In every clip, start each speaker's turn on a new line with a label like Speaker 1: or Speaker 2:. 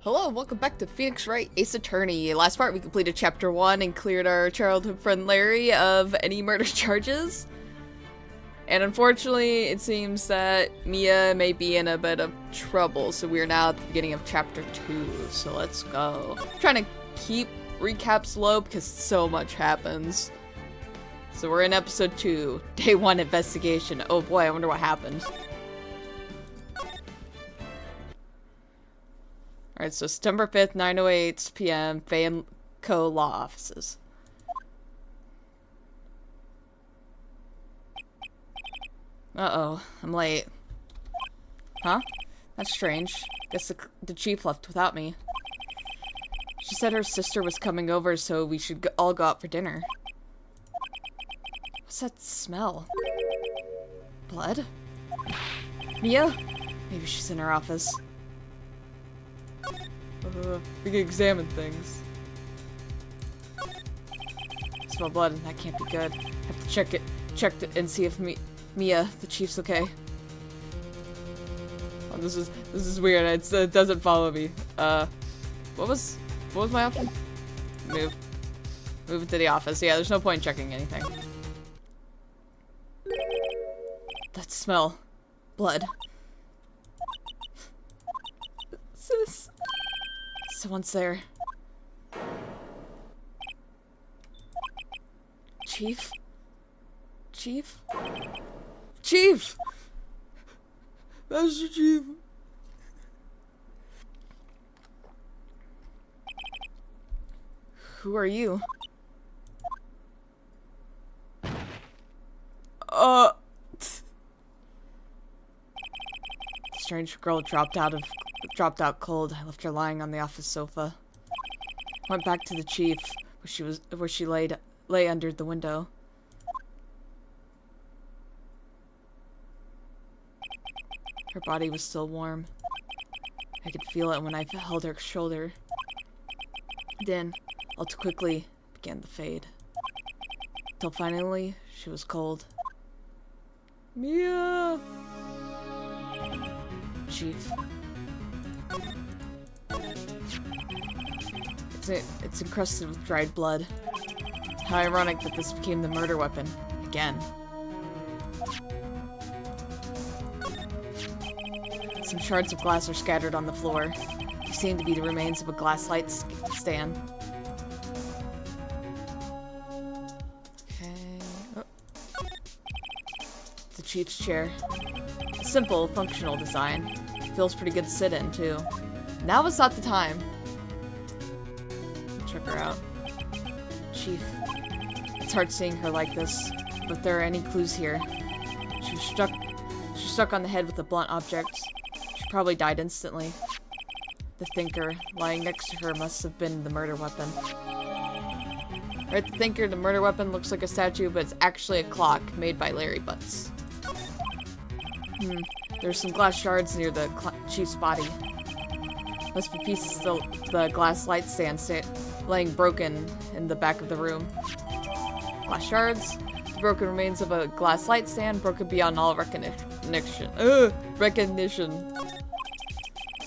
Speaker 1: Hello, welcome back to Phoenix Wright, Ace Attorney. Last part, we completed Chapter 1 and cleared our childhood friend Larry of any murder charges. And unfortunately, it seems that Mia may be in a bit of trouble, so we are now at the beginning of Chapter 2, so let's go. I'm trying to keep recaps low because so much happens. So we're in Episode 2, Day 1 Investigation. Oh boy, I wonder what happened. Alright, so September 5th, 9:08 p.m., Fay and Co. Law Offices. Uh-oh, I'm late. Huh? That's strange. Guess the chief left without me. She said her sister was coming over, so we should all go out for dinner. What's that smell? Blood? Mia? Maybe she's in her office. We can examine things. Smell blood, and that can't be good. Have to check it and see if Mia, the chief's okay. Oh, this is weird. It doesn't follow me. What was my option? Move into the office. Yeah, there's no point in checking anything. That smell, blood. Sis. Someone's there. Chief? Chief? Chief! Master Chief! Who are you? Strange girl dropped out cold. I left her lying on the office sofa. Went back to the chief, where she lay under the window. Her body was still warm. I could feel it when I held her shoulder. Then, all too quickly, began to fade. Till finally, she was cold. Mia! Chief. It's encrusted with dried blood. How ironic that this became the murder weapon. Again. Some shards of glass are scattered on the floor. They seem to be the remains of a glass light stand. Okay. Oh. The chief's chair. A simple, functional design. Feels pretty good to sit in, too. Now is not the time. Check her out. Chief. It's hard seeing her like this, but if there are any clues here. She was struck on the head with a blunt object. She probably died instantly. The thinker lying next to her must have been the murder weapon. Right, the thinker, the murder weapon looks like a statue, but it's actually a clock made by Larry Butts. There's some glass shards near the chief's body. Must be pieces of the glass light stand laying broken in the back of the room. Glass shards. The broken remains of a glass light stand, broken beyond all recognition.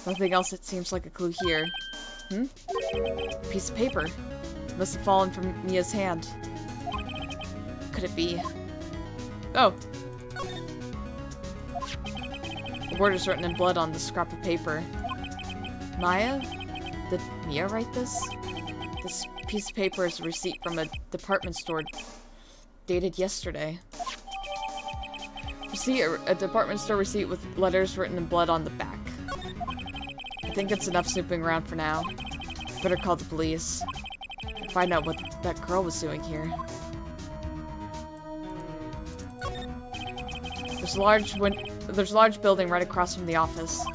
Speaker 1: Nothing else that seems like a clue here. A piece of paper. Must have fallen from Mia's hand. Could it be? Oh. The word is written in blood on the scrap of paper. Maya? Did Mia write this? This piece of paper is a receipt from a department store dated yesterday. A department store receipt with letters written in blood on the back. I think it's enough snooping around for now. Better call the police. And find out what that girl was doing here. There's a large building right across from the office.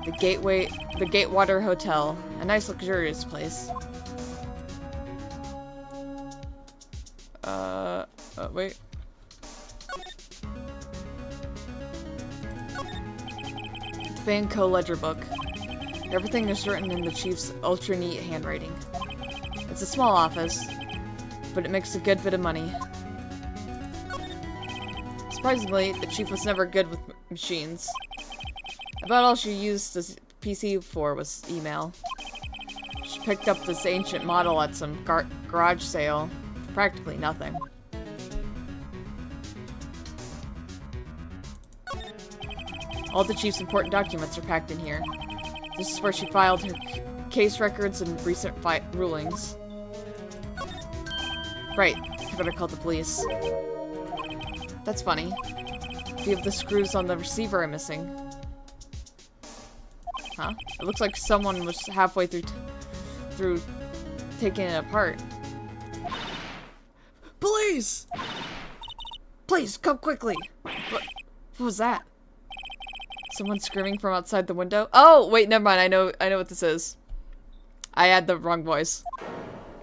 Speaker 1: The Gatewater Hotel. A nice luxurious place. Wait. Fay & Co. ledger book. Everything is written in the chief's ultra neat handwriting. It's a small office, but it makes a good bit of money. Surprisingly, the chief was never good with machines. About all she used the PC for was email. picked up this ancient model at some garage sale. Practically nothing. All the chief's important documents are packed in here. This is where she filed her case records and recent rulings. Right, I better call the police. That's funny. A few of the screws on the receiver are missing. Huh? It looks like someone was halfway through taking it apart. Police! Please, come quickly! What was that? Someone screaming from outside the window? Oh, wait, never mind. I know what this is. I had the wrong voice.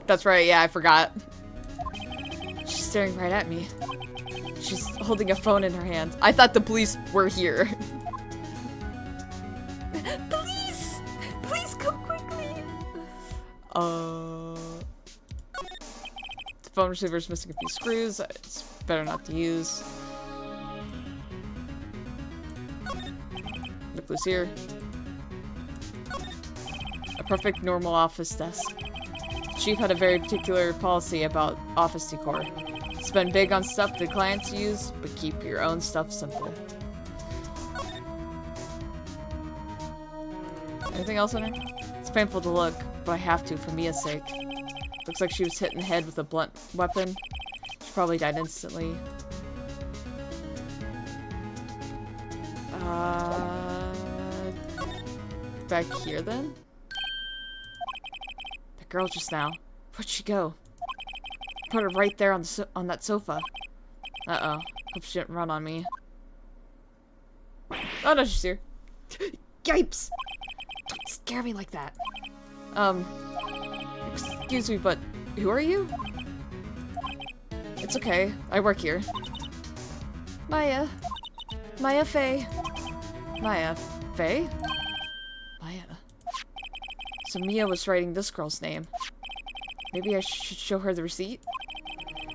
Speaker 1: That's right, yeah, I forgot. She's staring right at me. She's holding a phone in her hand. I thought the police were here. Police! Please come quickly! The phone receiver's missing a few screws. It's better not to use. Look who's here. A perfect normal office desk. The chief had a very particular policy about office decor. Spend big on stuff the clients use, but keep your own stuff simple. Anything else in her? It's painful to look, but I have to for Mia's sake. Looks like she was hit in the head with a blunt weapon. She probably died instantly. Back here then? The girl just now. Where'd she go? Put her right there on that sofa. Uh-oh. Hope she didn't run on me. Oh no, she's here. Yipes! Don't scare me like that. Excuse me, but who are you? It's okay. I work here. Maya. Maya Faye. Maya Faye? Maya. So Mia was writing this girl's name. Maybe I should show her the receipt?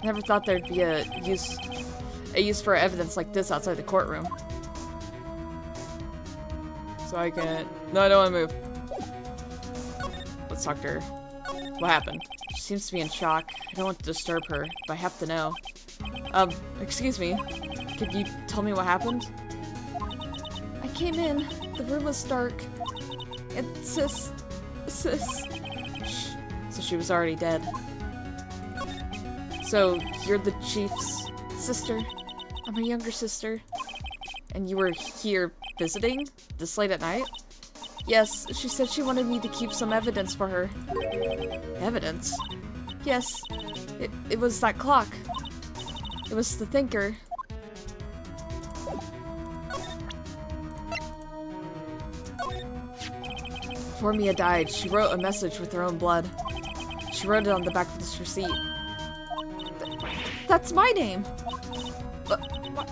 Speaker 1: I never thought there'd be a use for evidence like this outside the courtroom. So I can... No, I don't want to move. Let's talk to her. What happened? She seems to be in shock. I don't want to disturb her, but I have to know. Excuse me. Could you tell me what happened? I came in. The room was dark. And sis... Shh. So she was already dead. So, you're the chief's sister? I'm her younger sister. And you were here visiting? This late at night? Yes, she said she wanted me to keep some evidence for her. Evidence? Yes. It was that clock. It was the thinker. Before Mia died, she wrote a message with her own blood. She wrote it on the back of this receipt. That's my name!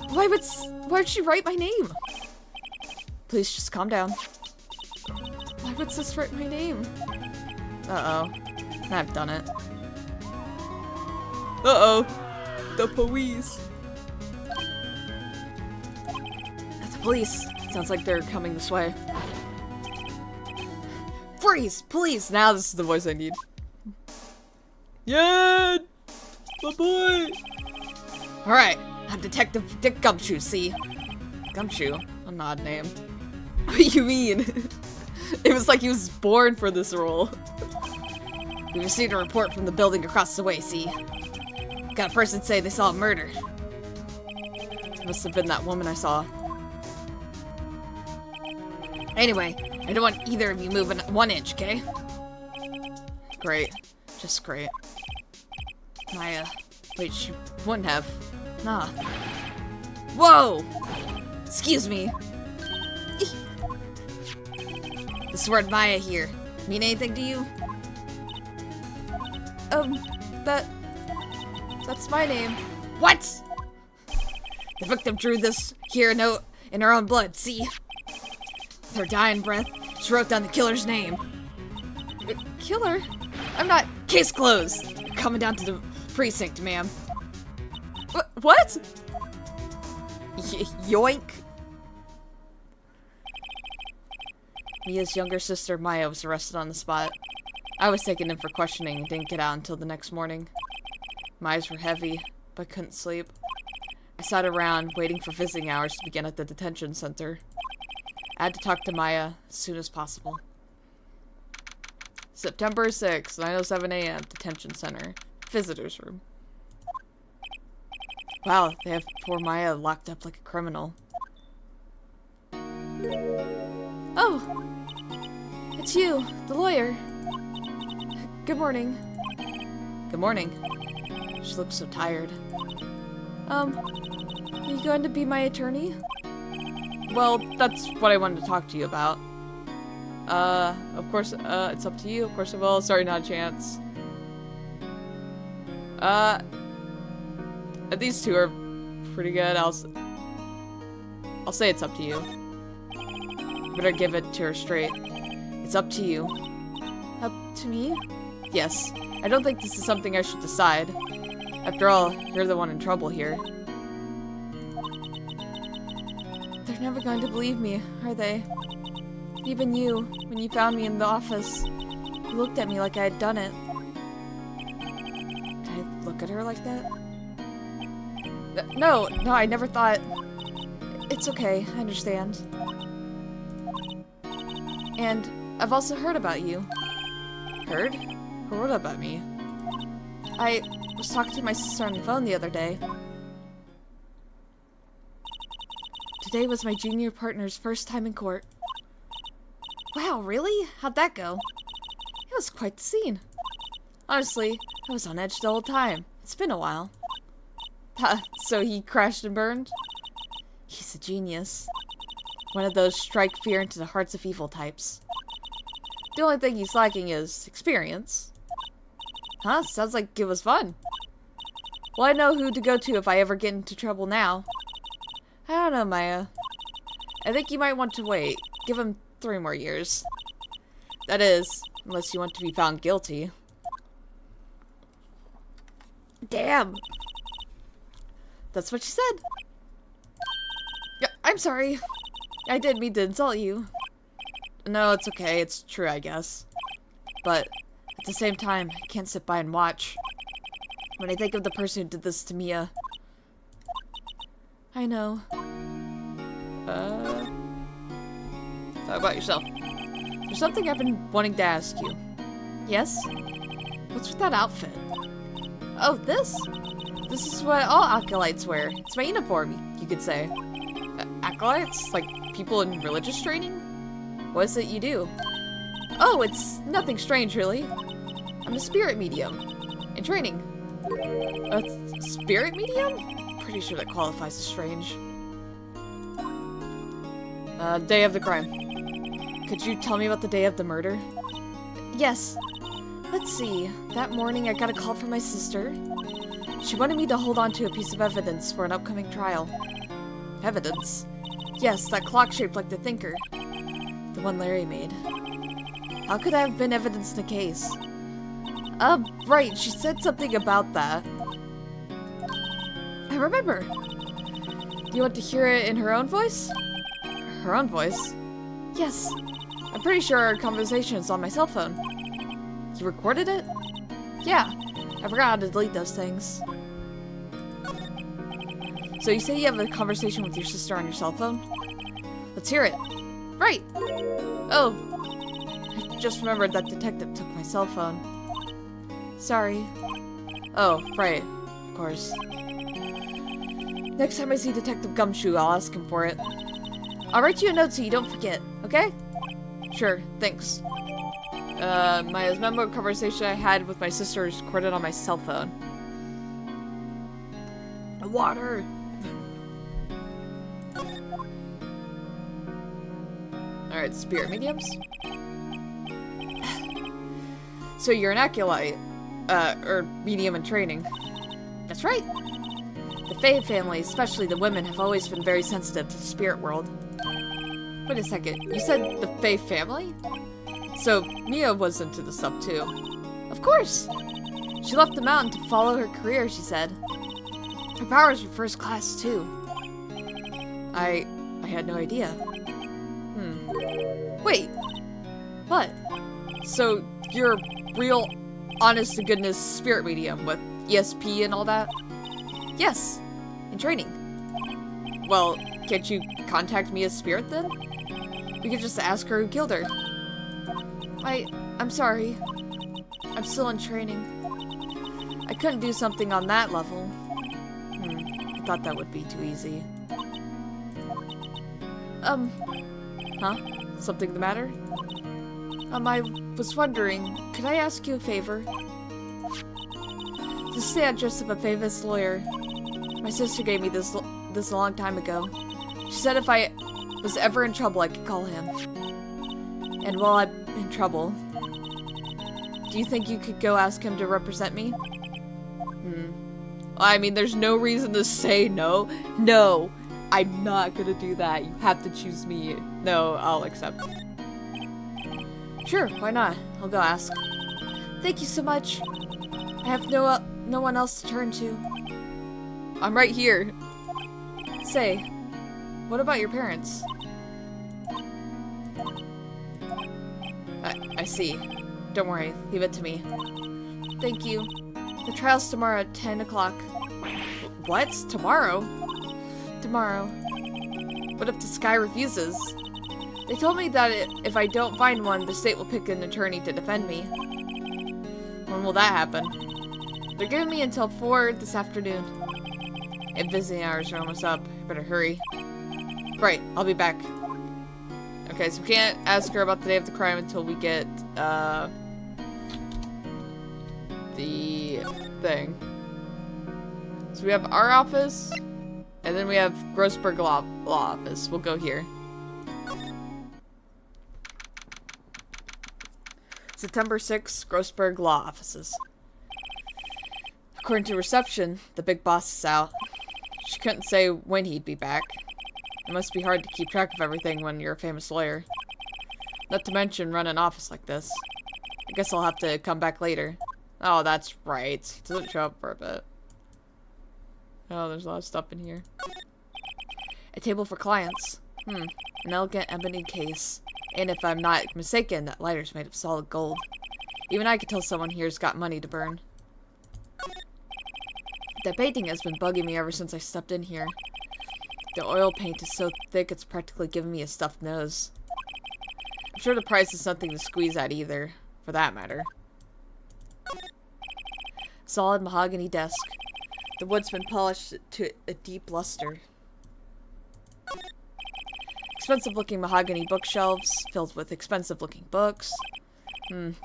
Speaker 1: Why would she write my name? Please just calm down. Why would sis write my name? Uh-oh. I've done it. Uh-oh. The police. The police. Sounds like they're coming this way. Freeze! Please! Now this is the voice I need. Yeah! My boy! Alright. I'm Detective Dick Gumshoe, see? Gumshoe? An odd name. What do you mean? It was like he was born for this role. We received a report from the building across the way, see? Got a person say they saw a murder. It must have been that woman I saw. Anyway, I don't want either of you moving 1 inch, okay? Great. Just great. Maya. Wait, she wouldn't have. Nah. Whoa! Excuse me. This word Maya here. Mean anything to you? That's my name. What? The victim drew this here note in her own blood, see? With her dying breath, she wrote down the killer's name. Killer? I'm not- Case closed! Coming down to the precinct, ma'am. What? Yoink. Mia's younger sister, Maya, was arrested on the spot. I was taken in for questioning and didn't get out until the next morning. My eyes were heavy, but couldn't sleep. I sat around, waiting for visiting hours to begin at the detention center. I had to talk to Maya as soon as possible. September 6th, 9:07 a.m., detention center. Visitor's room. Wow, they have poor Maya locked up like a criminal. Oh! It's you, the lawyer. Good morning. Good morning. She looks so tired. Are you going to be my attorney? Well, that's what I wanted to talk to you about. Of course, it's up to you. Of course I will. Sorry, not a chance. These two are pretty good. I'll say it's up to you. Better give it to her straight. It's up to you. Up to me? Yes. I don't think this is something I should decide. After all, you're the one in trouble here. They're never going to believe me, are they? Even you, when you found me in the office, you looked at me like I had done it. Did I look at her like that? No, I never thought... It's okay, I understand. And I've also heard about you. Heard? Who wrote about me? I was talking to my sister on the phone the other day. Today was my junior partner's first time in court. Wow, really? How'd that go? It was quite the scene. Honestly, I was on edge the whole time. It's been a while. So he crashed and burned? He's a genius. One of those strike fear into the hearts of evil types. The only thing he's lacking is experience. Huh? Sounds like it was fun. Well, I know who to go to if I ever get into trouble now. I don't know, Maya. I think you might want to wait. Give him 3 more years. That is, unless you want to be found guilty. Damn! That's what she said. Yeah, I'm sorry. I didn't mean to insult you. No, it's okay. It's true, I guess. But at the same time, I can't sit by and watch. When I think of the person who did this to Mia. I know. How about yourself? There's something I've been wanting to ask you. Yes? What's with that outfit? Oh, this? This is what all acolytes wear. It's my uniform, you could say. Acolytes? Like people in religious training? What is it you do? Oh, it's nothing strange, really. I'm a spirit medium. In training. A spirit medium? Pretty sure that qualifies as strange. Day of the crime. Could you tell me about the day of the murder? Yes. Let's see. That morning I got a call from my sister. She wanted me to hold on to a piece of evidence for an upcoming trial. Evidence? Yes, that clock shaped like the thinker. The one Larry made. How could that have been evidence in the case? Right, she said something about that. I remember. Do you want to hear it in her own voice? Her own voice? Yes. I'm pretty sure our conversation is on my cell phone. You recorded it? Yeah. I forgot how to delete those things. So you say you have a conversation with your sister on your cell phone? Let's hear it. Right. Oh. I just remembered that detective took my cell phone. Sorry. Oh, right. Of course. Next time I see Detective Gumshoe, I'll ask him for it. I'll write you a note so you don't forget, okay? Sure, thanks. My memo conversation I had with my sister is recorded on my cell phone. Water! Alright, spirit mediums? So you're an acolyte, or medium in training. That's right. The Fae family, especially the women, have always been very sensitive to the spirit world. Wait a second, you said the Fae family? So, Mia was into this stuff too. Of course! She left the mountain to follow her career, she said. Her powers were first class too. I had no idea. Wait. What? So, you're real, honest-to-goodness spirit medium with ESP and all that? Yes, in training. Well, can't you contact me as spirit then? We could just ask her who killed her. I'm sorry. I'm still in training. I couldn't do something on that level. I thought that would be too easy. Huh? Something the matter? I was wondering, could I ask you a favor? This is the address of a famous lawyer. My sister gave me this a long time ago. She said if I was ever in trouble, I could call him. And while I'm in trouble, do you think you could go ask him to represent me? I mean, there's no reason to say no. No, I'm not gonna do that. You have to choose me. No, I'll accept. Sure, why not? I'll go ask. Thank you so much. I have no one else to turn to. I'm right here. Say, what about your parents? I see. Don't worry, leave it to me. Thank you. The trial's tomorrow at 10 o'clock. What? Tomorrow? Tomorrow. What if the Sky refuses? They told me that if I don't find one, the state will pick an attorney to defend me. When will that happen? They're giving me until 4 this afternoon. And visiting hours are almost up. I better hurry. Right, I'll be back. Okay, so we can't ask her about the day of the crime until we get, the thing. So we have our office, and then we have Grossberg Law Office. We'll go here. September 6th, Grossberg Law Offices. According to reception, the big boss is out. She couldn't say when he'd be back. It must be hard to keep track of everything when you're a famous lawyer. Not to mention run an office like this. I guess I'll have to come back later. Oh, that's right. It doesn't show up for a bit. Oh, there's a lot of stuff in here. A table for clients. An elegant ebony case. And if I'm not mistaken, that lighter's made of solid gold. Even I could tell someone here's got money to burn. That painting has been bugging me ever since I stepped in here. The oil paint is so thick it's practically giving me a stuffed nose. I'm sure the price is nothing to squeeze at either, for that matter. Solid mahogany desk. The wood's been polished to a deep luster. Expensive-looking mahogany bookshelves filled with expensive-looking books.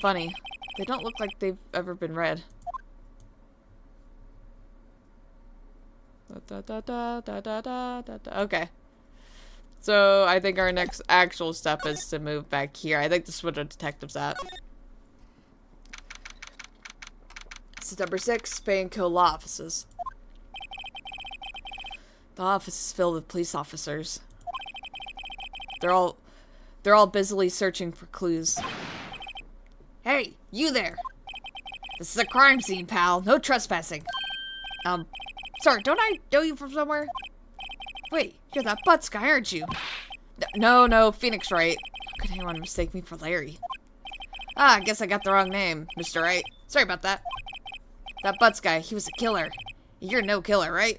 Speaker 1: Funny. They don't look like they've ever been read. Okay. So, I think our next actual step is to move back here. I think this is where the detective's at. September 6th, Bay & Co. Law Offices. The office is filled with police officers. They're all busily searching for clues. Hey, you there! This is a crime scene, pal. No trespassing. Sorry, don't I know you from somewhere? Wait, you're that Butts guy, aren't you? No, Phoenix Wright. How could anyone mistake me for Larry? Ah, I guess I got the wrong name, Mr. Wright. Sorry about that. That Butts guy, he was a killer. You're no killer, right?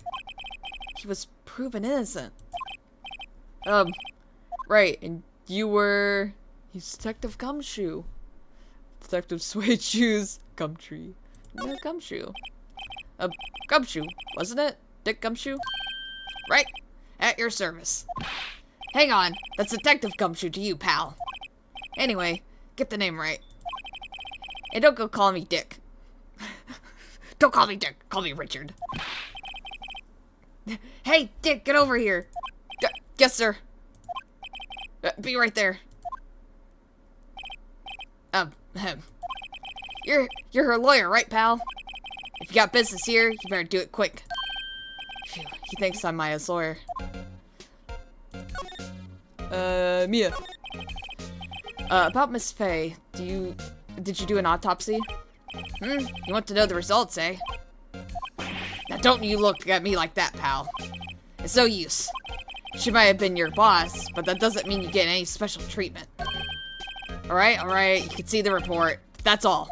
Speaker 1: He was proven innocent. Right, and you were... He's Detective Gumshoe. Detective Suede Shoes. Gumtree. No, Gumshoe. Gumshoe, wasn't it? Dick Gumshoe? Right. At your service. Hang on. That's Detective Gumshoe to you, pal. Anyway, get the name right. And don't go calling me Dick. Don't call me Dick. Call me Richard. Hey, Dick, get over here. Yes, sir. Be right there. You're her lawyer, right, pal? If you got business here, you better do it quick. Phew, he thinks I'm Maya's lawyer. Mia. About Miss Faye, did you do an autopsy? You want to know the results, eh? Now don't you look at me like that, pal. It's no use. She might have been your boss, but that doesn't mean you get any special treatment. Alright, you can see the report. That's all.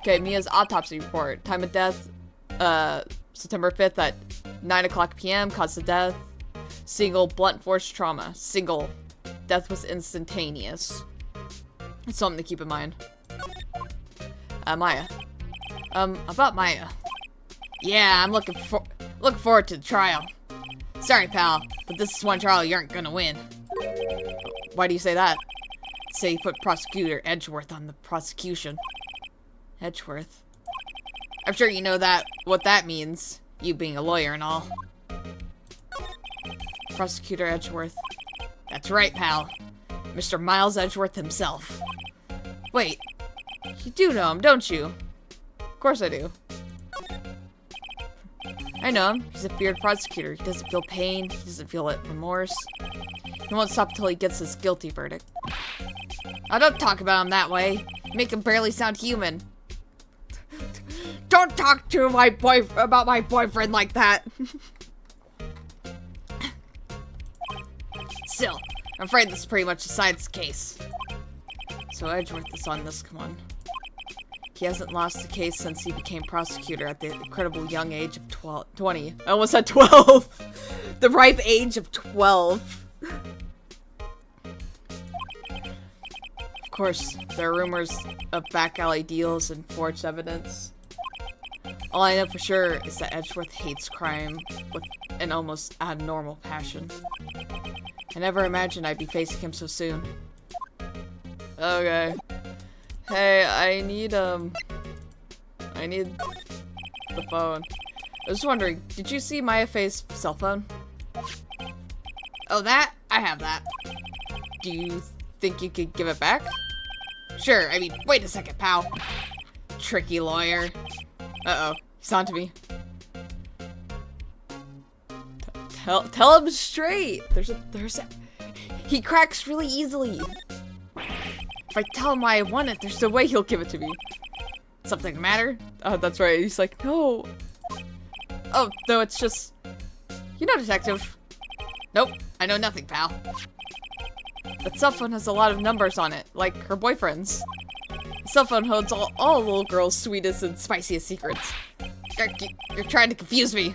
Speaker 1: Okay, Mia's autopsy report. Time of death, September 5th at 9 o'clock p.m. Cause of death, single blunt force trauma. Single. Death was instantaneous. It's something to keep in mind. Maya. About Maya. Yeah, I'm looking forward to the trial. Sorry, pal, but this is one trial you aren't gonna win. Why do you say that? Say you put prosecutor Edgeworth on the prosecution. Edgeworth? I'm sure you know what that means, you being a lawyer and all. Prosecutor Edgeworth. That's right, pal. Mr. Miles Edgeworth himself. Wait, you do know him, don't you? Of course I do. I know him. He's a feared prosecutor. He doesn't feel pain. He doesn't feel remorse. He won't stop until he gets his guilty verdict. I don't talk about him that way. You make him barely sound human. Don't talk to about my boyfriend like that. Still, I'm afraid this pretty much decides the case. So Edgeworth is on this one. He hasn't lost the case since he became prosecutor at the incredible young age of 20. I almost said 12! The ripe age of 12. Of course, there are rumors of back alley deals and forged evidence. All I know for sure is that Edgeworth hates crime with an almost abnormal passion. I never imagined I'd be facing him so soon. Okay. Hey, I need the phone. I was wondering, did you see Maya Faye's cell phone? Oh, that? I have that. Do you think you could give it back? Sure, I mean, wait a second, pal. Tricky lawyer. Uh-oh, he's on to me. Tell him straight. He cracks really easily. If I tell him I want it, there's no way he'll give it to me. Something the matter? Oh, that's right. He's like, no. Oh, no, it's just... You know, detective. Nope, I know nothing, pal. That cell phone has a lot of numbers on it, like her boyfriend's. The cell phone holds all little girls' sweetest and spiciest secrets. You're trying to confuse me.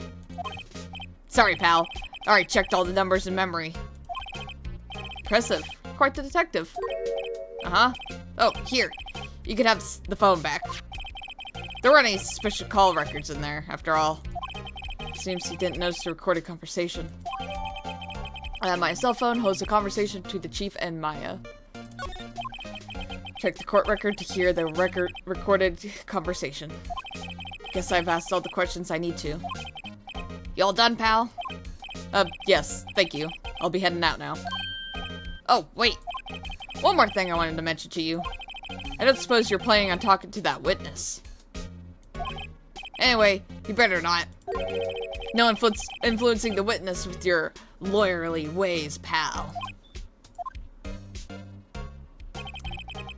Speaker 1: Sorry, pal. Alright, checked all the numbers in memory. Impressive. Quite the detective. Uh-huh. Oh, here. You can have the phone back. There weren't any suspicious call records in there, after all. Seems he didn't notice the recorded conversation. My cell phone holds a conversation between the chief and Maya. Check the court record to hear the recorded conversation. Guess I've asked all the questions I need to. You all done, pal? Yes, thank you. I'll be heading out now. Oh, wait. One more thing I wanted to mention to you. I don't suppose you're planning on talking to that witness. Anyway, you better not. No influencing the witness with your lawyerly ways, pal.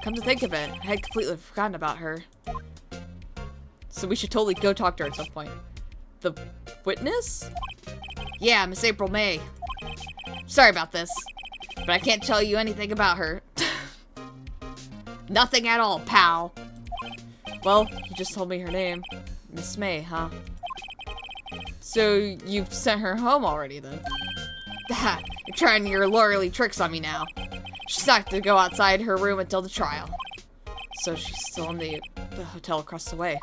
Speaker 1: Come to think of it, I had completely forgotten about her. So we should totally go talk to her at some point. The witness? Yeah, Miss April May. Sorry about this, but I can't tell you anything about her. Nothing at all, pal. Well, you just told me her name. Miss May, huh? So you've sent her home already, then? You're trying your lawyerly tricks on me now. She's not to go outside her room until the trial. So she's still in the hotel across the way.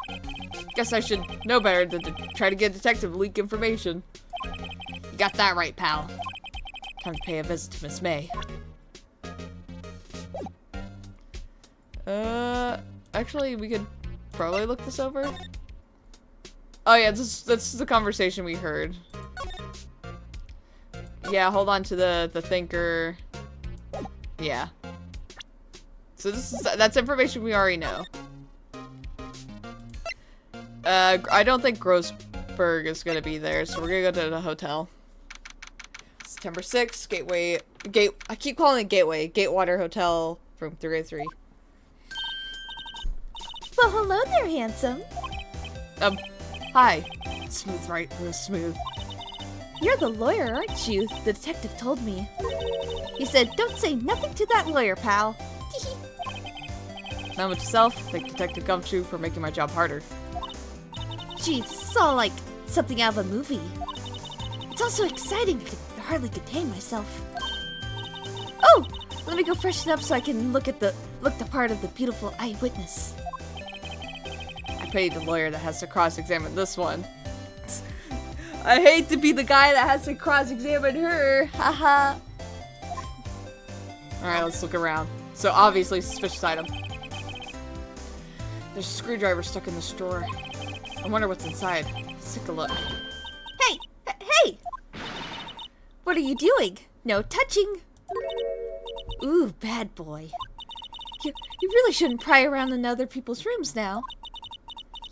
Speaker 1: Guess I should know better than to try to get a detective to leak information. You got that right, pal. Time to pay a visit to Miss May. Actually, we could probably look this over. Oh yeah, this is the conversation we heard. Yeah, hold on to the thinker. Yeah. So that's information we already know. I don't think Grossberg is gonna be there, so we're gonna go to the hotel. September 6th, I keep calling it Gateway. Gatewater Hotel from 303.
Speaker 2: Well, hello there, handsome.
Speaker 1: Hi. Smooth, right? Real smooth.
Speaker 2: You're the lawyer, aren't you? The detective told me. He said, don't say nothing to that lawyer, pal.
Speaker 1: Not much yourself. Thank Detective Gumshoe for making my job harder.
Speaker 2: Gee, this is all like something out of a movie. It's all so exciting, I can hardly contain myself. Oh! Let me go freshen up so I can look the part of the beautiful eyewitness.
Speaker 1: I paid the lawyer that has to cross-examine this one. I hate to be the guy that has to cross-examine her. Haha. Alright, let's look around. So obviously suspicious item. There's a screwdriver stuck in this drawer. I wonder what's inside. Let's take a look.
Speaker 2: Hey! Hey! What are you doing? No touching! Ooh, bad boy. You really shouldn't pry around in other people's rooms now.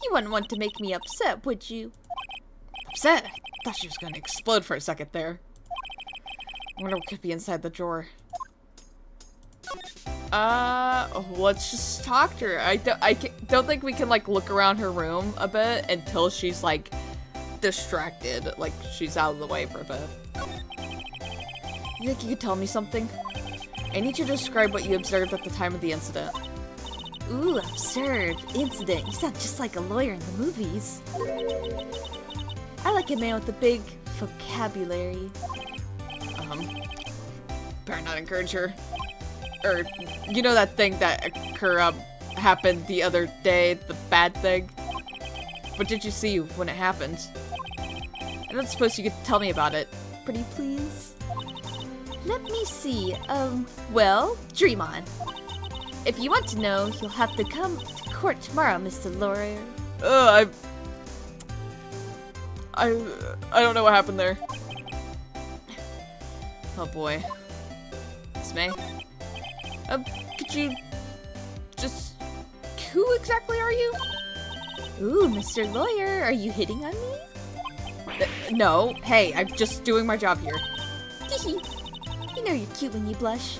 Speaker 2: You wouldn't want to make me upset, would you?
Speaker 1: Upset? I thought she was going to explode for a second there. I wonder what could be inside the drawer. Let's just talk to her. I don't think we can, like, look around her room a bit until she's, like, distracted. Like, she's out of the way for a bit. You think you could tell me something? I need you to describe what you observed at the time of the incident.
Speaker 2: Ooh, observe. Incident. You sound just like a lawyer in the movies. I like a man with a big vocabulary.
Speaker 1: Better not encourage her. Or, you know that thing that happened the other day, the bad thing? What did you see when it happened? I don't suppose you could tell me about it.
Speaker 2: Pretty please? Let me see. Well, dream on. If you want to know, you'll have to come to court tomorrow, Mr. Lawyer.
Speaker 1: I don't know what happened there. Oh boy. It's May. Could you just... Who exactly are you?
Speaker 2: Ooh, Mr. Lawyer, are you hitting on me?
Speaker 1: No. Hey, I'm just doing my job here.
Speaker 2: You know you're cute when you blush.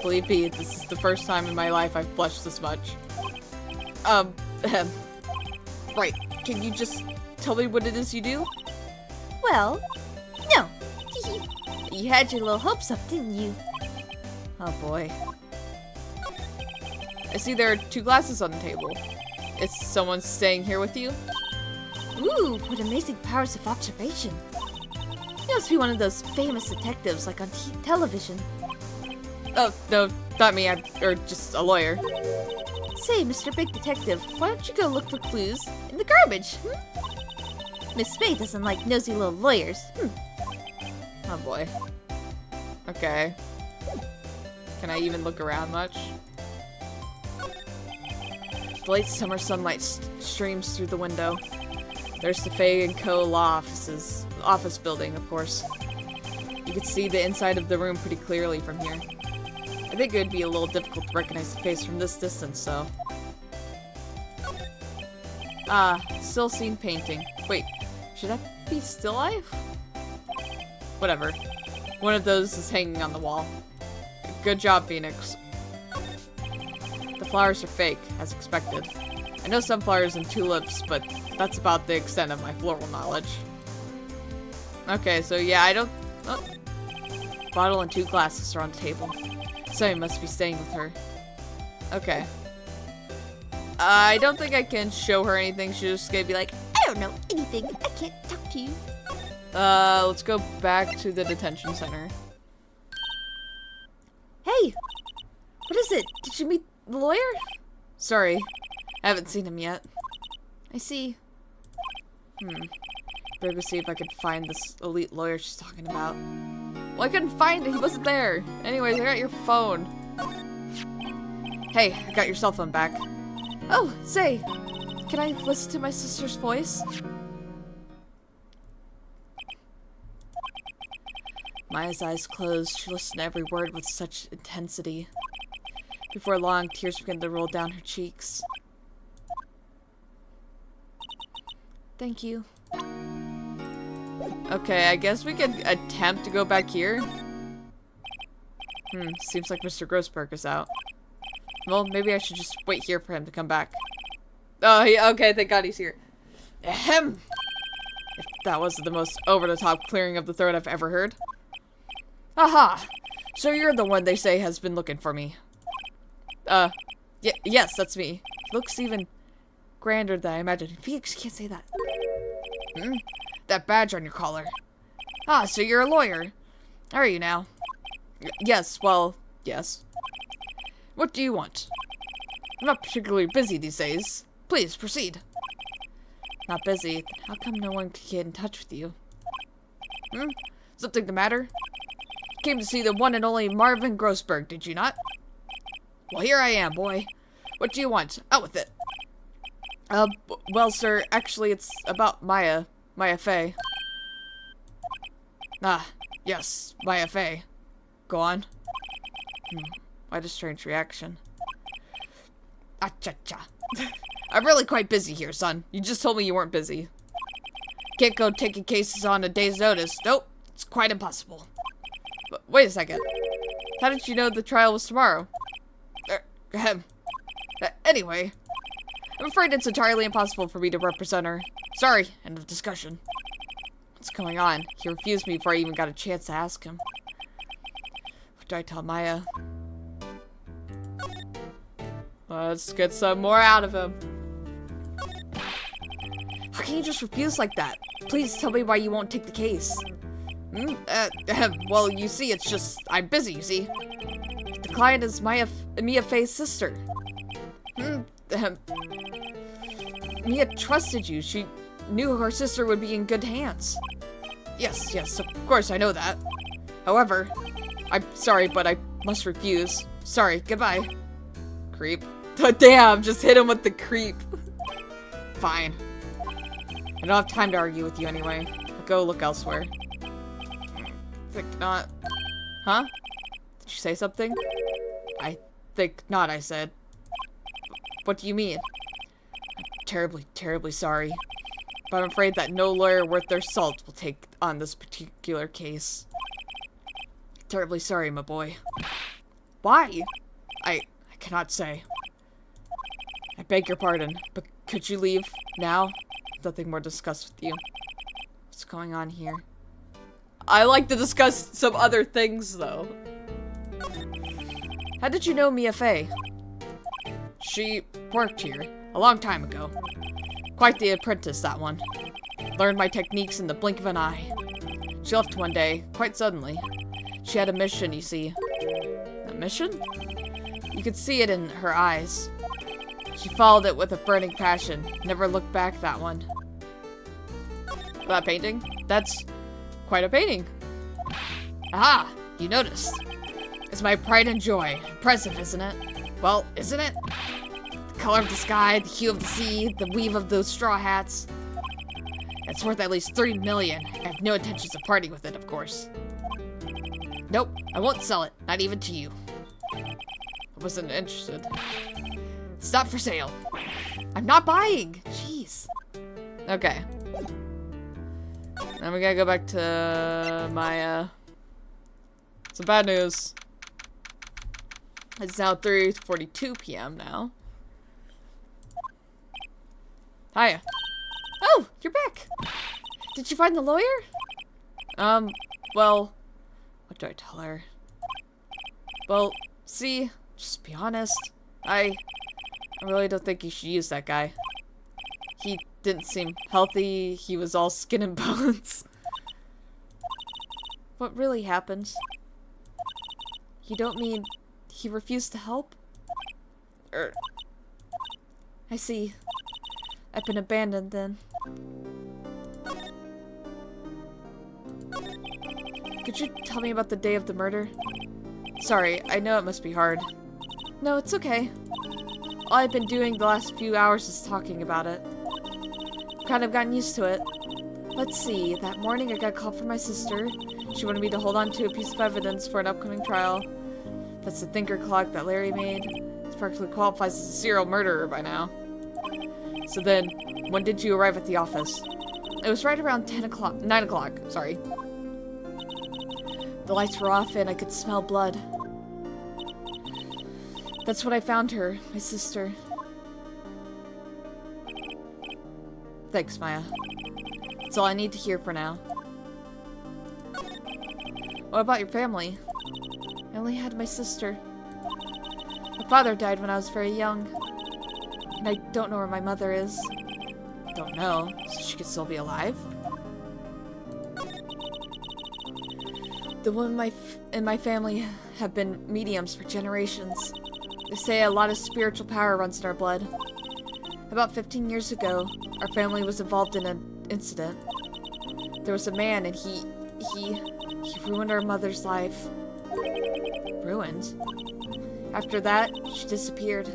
Speaker 1: Believe me, this is the first time in my life I've blushed this much. Right. Can you just tell me what it is you do?
Speaker 2: Well, no. You had your little hopes up, didn't you?
Speaker 1: Oh boy. I see there are 2 glasses on the table. Is someone staying here with you?
Speaker 2: Ooh, what amazing powers of observation. You must be one of those famous detectives like on television.
Speaker 1: Oh, no, not me, or just a lawyer.
Speaker 2: Say, Mr. Big Detective, why don't you go look for clues in the garbage? Miss Spade doesn't like nosy little lawyers.
Speaker 1: Oh boy. Okay. Can I even look around much? The late summer sunlight streams through the window. There's the Fay & Co. law office building, of course. You can see the inside of the room pretty clearly from here. I think it would be a little difficult to recognize the face from this distance, so... Ah, still scene painting. Wait, should that be still life? Whatever. One of those is hanging on the wall. Good job, Phoenix. The flowers are fake, as expected. I know sunflowers and tulips, but that's about the extent of my floral knowledge. Okay, so yeah, I don't... Oh. Bottle and 2 glasses are on the table. Somebody must be staying with her. Okay. I don't think I can show her anything. She's just gonna be like,
Speaker 2: I don't know anything. I can't talk to you.
Speaker 1: Let's go back to the detention center.
Speaker 2: Hey! What is it? Did you meet the lawyer?
Speaker 1: Sorry. I haven't seen him yet.
Speaker 2: I see.
Speaker 1: Better go see if I can find this elite lawyer she's talking about. Well, I couldn't find it. He wasn't there. Anyways, I got your phone. Hey, I got your cell phone back.
Speaker 2: Oh, say, can I listen to my sister's voice?
Speaker 1: Maya's eyes closed. She listened to every word with such intensity. Before long, tears began to roll down her cheeks.
Speaker 2: Thank you.
Speaker 1: Okay, I guess we could attempt to go back here. Seems like Mr. Grossberg is out. Well, maybe I should just wait here for him to come back. Oh, okay, thank God he's here. Ahem! If that wasn't the most over-the-top clearing of the throat I've ever heard. Aha! So you're the one they say has been looking for me. Yes, that's me. Looks even grander than I imagined. Felix, you can't say that. Hmm? That badge on your collar. Ah, so you're a lawyer. Are you now? Yes, well, yes. What do you want? I'm not particularly busy these days. Please, proceed. Not busy? How come no one could get in touch with you? Something the matter? Came to see the one and only Marvin Grossberg, did you not? Well, here I am, boy. What do you want? Out with it. Well, sir, actually, it's about Maya Fey. Ah, yes, Maya Fey. Go on. What a strange reaction. Ah-cha-cha. I'm really quite busy here, son. You just told me you weren't busy. Can't go taking cases on a day's notice. Nope, it's quite impossible. But wait a second. How did you know the trial was tomorrow? Anyway, I'm afraid it's entirely impossible for me to represent her. Sorry, end of discussion. What's going on? He refused me before I even got a chance to ask him. What do I tell Maya? Let's get some more out of him. How can you just refuse like that? Please tell me why you won't take the case. Well, you see, it's just, I'm busy, you see. The client is Mia Fey's sister. Mia trusted you. She knew her sister would be in good hands. Yes, of course, I know that. However, I'm sorry, but I must refuse. Sorry, goodbye. Creep. Damn, just hit him with the creep. Fine. I don't have time to argue with you anyway. Go look elsewhere. Think not. Huh? Did you say something? I think not, I said. What do you mean? I'm terribly, terribly sorry. But I'm afraid that no lawyer worth their salt will take on this particular case. Terribly sorry, my boy. Why? I cannot say. I beg your pardon, but could you leave now? Nothing more to discuss with you. What's going on here? I like to discuss some other things, though. How did you know Mia Fey? She worked here a long time ago. Quite the apprentice, that one. Learned my techniques in the blink of an eye. She left one day, quite suddenly. She had a mission, you see. A mission? You could see it in her eyes. She followed it with a burning passion. Never looked back, that one. That painting? That's quite a painting. Aha! You noticed. It's my pride and joy. Impressive, isn't it? Well, isn't it? The color of the sky, the hue of the sea, the weave of those straw hats. It's worth at least 3 million. I have no intentions of parting with it, of course. Nope, I won't sell it. Not even to you. I wasn't interested. It's not for sale. I'm not buying. Jeez. Okay. Now we gotta go back to my, some bad news. It's now 3:42 p.m. now. Hiya.
Speaker 2: Oh, you're back. Did you find the lawyer?
Speaker 1: Well, what do I tell her? Well, see, just be honest. I really don't think you should use that guy. He didn't seem healthy. He was all skin and bones.
Speaker 2: What really happened? You don't mean he refused to help? I see. I've been abandoned then. Could you tell me about the day of the murder? Sorry, I know it must be hard. No, it's okay. All I've been doing the last few hours is talking about it. I've kind of gotten used to it. Let's see, that morning I got a call from my sister. She wanted me to hold on to a piece of evidence for an upcoming trial. That's the thinker clock that Larry made. This practically qualifies as a serial murderer by now. So then, when did you arrive at the office? It was right around 9 o'clock, sorry. The lights were off and I could smell blood. That's when I found her, my sister. Thanks, Maya. That's all I need to hear for now. What about your family? I only had my sister. My father died when I was very young. And I don't know where my mother is.
Speaker 1: Don't know. So she could still be alive?
Speaker 2: The women in my family have been mediums for generations. They say a lot of spiritual power runs in our blood. About 15 years ago, our family was involved in an incident. There was a man and he ruined our mother's life.
Speaker 1: Ruined?
Speaker 2: After that, she disappeared.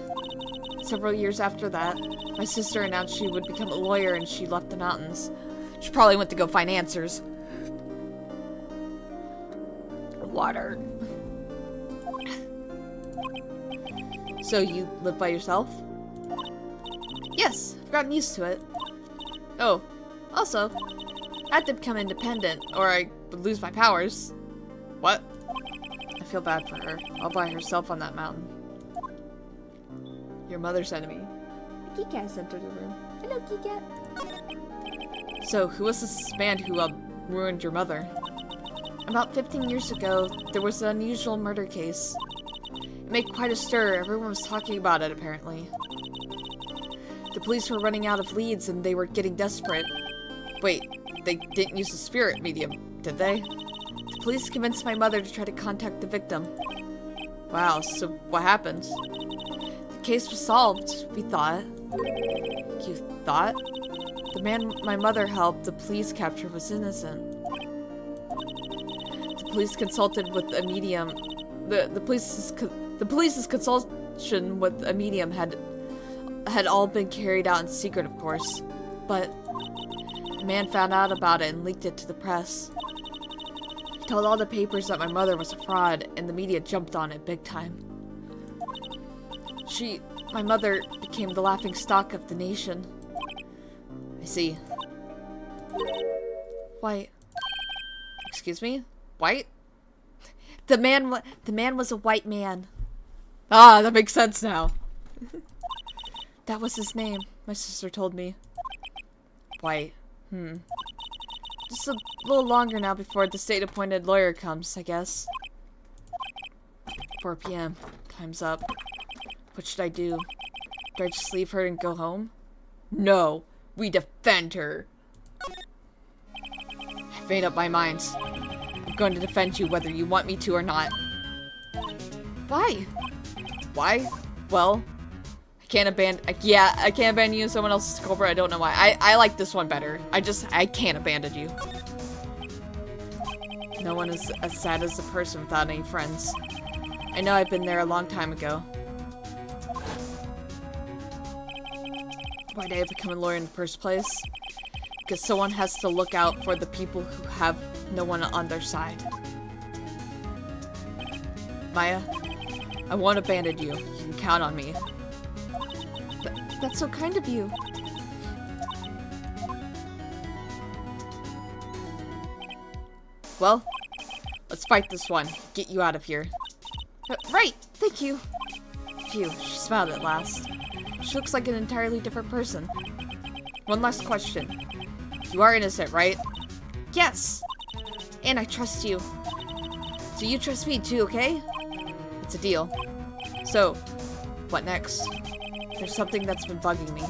Speaker 2: Several years after that, my sister announced she would become a lawyer and she left the mountains.
Speaker 1: She probably went to go find answers.
Speaker 2: Water.
Speaker 1: So you live by yourself?
Speaker 2: Yes, I've gotten used to it.
Speaker 1: Oh,
Speaker 2: Also, I had to become independent.
Speaker 1: or I would lose my powers. What? I feel bad for her. All by herself on that mountain. Your mother's enemy.
Speaker 2: Kit Kat has entered the room. Hello, Kit Kat.
Speaker 1: So, who was this man who ruined your mother?
Speaker 2: About 15 years ago, there was an unusual murder case. It made quite a stir. Everyone was talking about it, apparently. The police were running out of leads and they were getting desperate.
Speaker 1: Wait, they didn't use the spirit medium, did they?
Speaker 2: The police convinced my mother to try to contact the victim.
Speaker 1: Wow, so what happened?
Speaker 2: The case was solved, we thought.
Speaker 1: You thought?
Speaker 2: The man my mother helped the police capture was innocent. The police consulted with a medium. The police's consultation with a medium had all been carried out in secret, of course. But a man found out about it and leaked it to the press. He told all the papers that my mother was a fraud, and the media jumped on it big time. My mother became the laughing stock of the nation.
Speaker 1: I see.
Speaker 2: White.
Speaker 1: Excuse me? White?
Speaker 2: The man was a white man.
Speaker 1: Ah, that makes sense now.
Speaker 2: That was his name, my sister told me.
Speaker 1: White.
Speaker 2: Just a little longer now before the state-appointed lawyer comes, I guess. 4 p.m. Time's up. What should I do? Do I just leave her and go home?
Speaker 1: No, we defend her. I've made up my mind. I'm going to defend you whether you want me to or not.
Speaker 2: Why?
Speaker 1: Why? Well, I can't abandon you in someone else's culprit. I don't know why. I like this one better. I can't abandon you. No one is as sad as a person without any friends. I know I've been there a long time ago. Why did I become a lawyer in the first place? Because someone has to look out for the people who have no one on their side. Maya, I won't abandon you. You can count on me.
Speaker 2: That's so kind of you.
Speaker 1: Well, let's fight this one. Get you out of here.
Speaker 2: Right, thank you.
Speaker 1: Phew, she smiled at last.
Speaker 2: She looks like an entirely different person.
Speaker 1: One last question. You are innocent, right?
Speaker 2: Yes. And I trust you.
Speaker 1: So you trust me too, okay? It's a deal. So, what next? There's something that's been bugging me.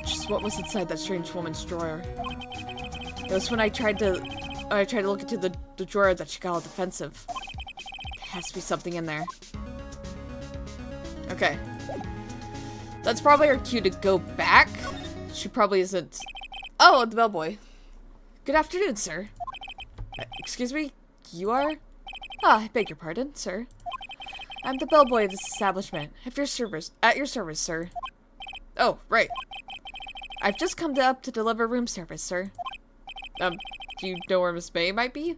Speaker 1: Just what was inside that strange woman's drawer? It was when I tried to look into the drawer that she got all defensive. There has to be something in there. Okay. That's probably our cue to go back. She probably isn't. Oh, the bellboy. Good afternoon, sir. Excuse me? You are?
Speaker 2: Ah, I beg your pardon, sir. I'm the bellboy of this establishment. At your service, sir.
Speaker 1: Oh, right.
Speaker 2: I've just come up to deliver room service, sir.
Speaker 1: Do you know where Miss May might be?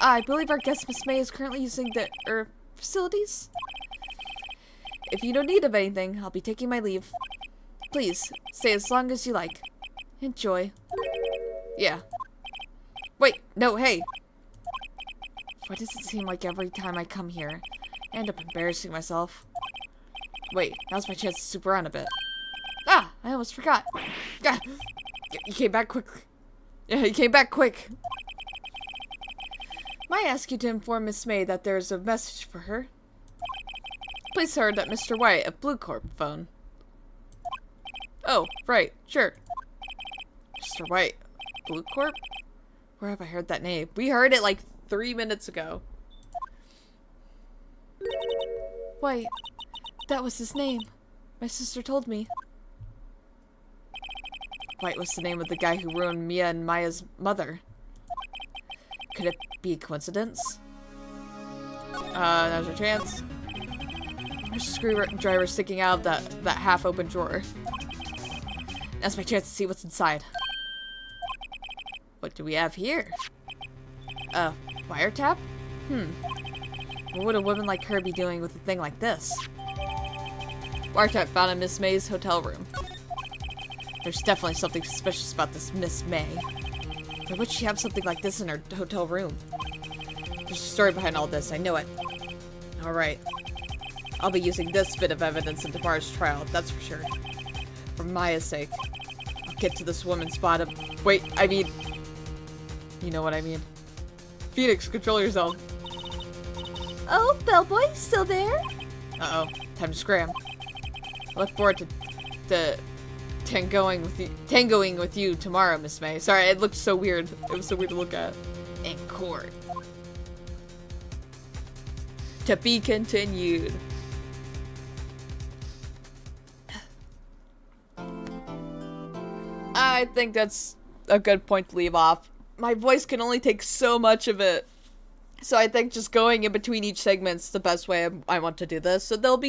Speaker 2: I believe our guest Miss May is currently using the, facilities? If you don't need of anything, I'll be taking my leave. Please, stay as long as you like. Enjoy.
Speaker 1: Yeah. Wait, no, hey.
Speaker 2: Why does it seem like every time I come here, I end up embarrassing myself?
Speaker 1: Wait, now's my chance to soup around a bit.
Speaker 2: Ah, I almost forgot.
Speaker 1: Ah, you came back quick. Yeah, you came back quick.
Speaker 2: Might I ask you to inform Miss May that there's a message for her?
Speaker 1: Please heard that Mr. White at Blue Corp phone. Oh, right, sure. Mr. White, Blue Corp? Where have I heard that name? We heard it like 3 minutes ago.
Speaker 2: White. That was his name. My sister told me.
Speaker 1: White was the name of the guy who ruined Mia and Maya's mother. Could it be a coincidence? Now's your chance. There's a screwdriver sticking out of that half-open drawer. That's my chance to see what's inside. What do we have here? Wiretap? What would a woman like her be doing with a thing like this? Wiretap found in Miss May's hotel room. There's definitely something suspicious about this Miss May. Why would she have something like this in her hotel room? There's a story behind all this, I know it. Alright. I'll be using this bit of evidence in tomorrow's trial, that's for sure. For Maya's sake. I'll get to this woman's bottom. Wait, I mean... You know what I mean. Phoenix, control yourself.
Speaker 2: Oh, bellboy, still there?
Speaker 1: Uh-oh. Time to scram. I look forward to tangoing with you tomorrow, Miss May. Sorry, it looked so weird. It was so weird to look at. In court. To be continued. I think that's a good point to leave off. My voice can only take so much of it. So I think just going in between each segment's the best way I want to do this. So they'll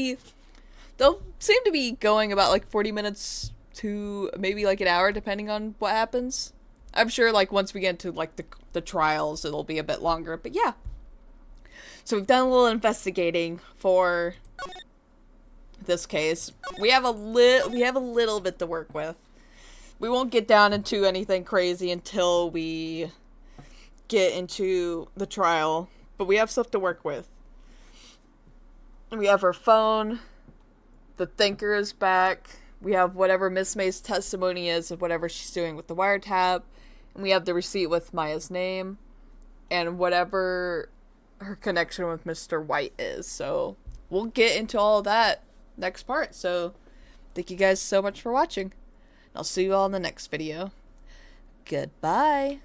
Speaker 1: seem to be going about like 40 minutes to maybe like an hour depending on what happens. I'm sure like once we get into like the trials it'll be a bit longer, but yeah. So we've done a little investigating for this case. We have a little bit to work with. We won't get down into anything crazy until we get into the trial, but we have stuff to work with. We have her phone. The thinker is back. We have whatever Miss May's testimony is of whatever she's doing with the wiretap. And we have the receipt with Maya's name. And whatever her connection with Mr. White is. So we'll get into all of that next part. So thank you guys so much for watching. I'll see you all in the next video. Goodbye.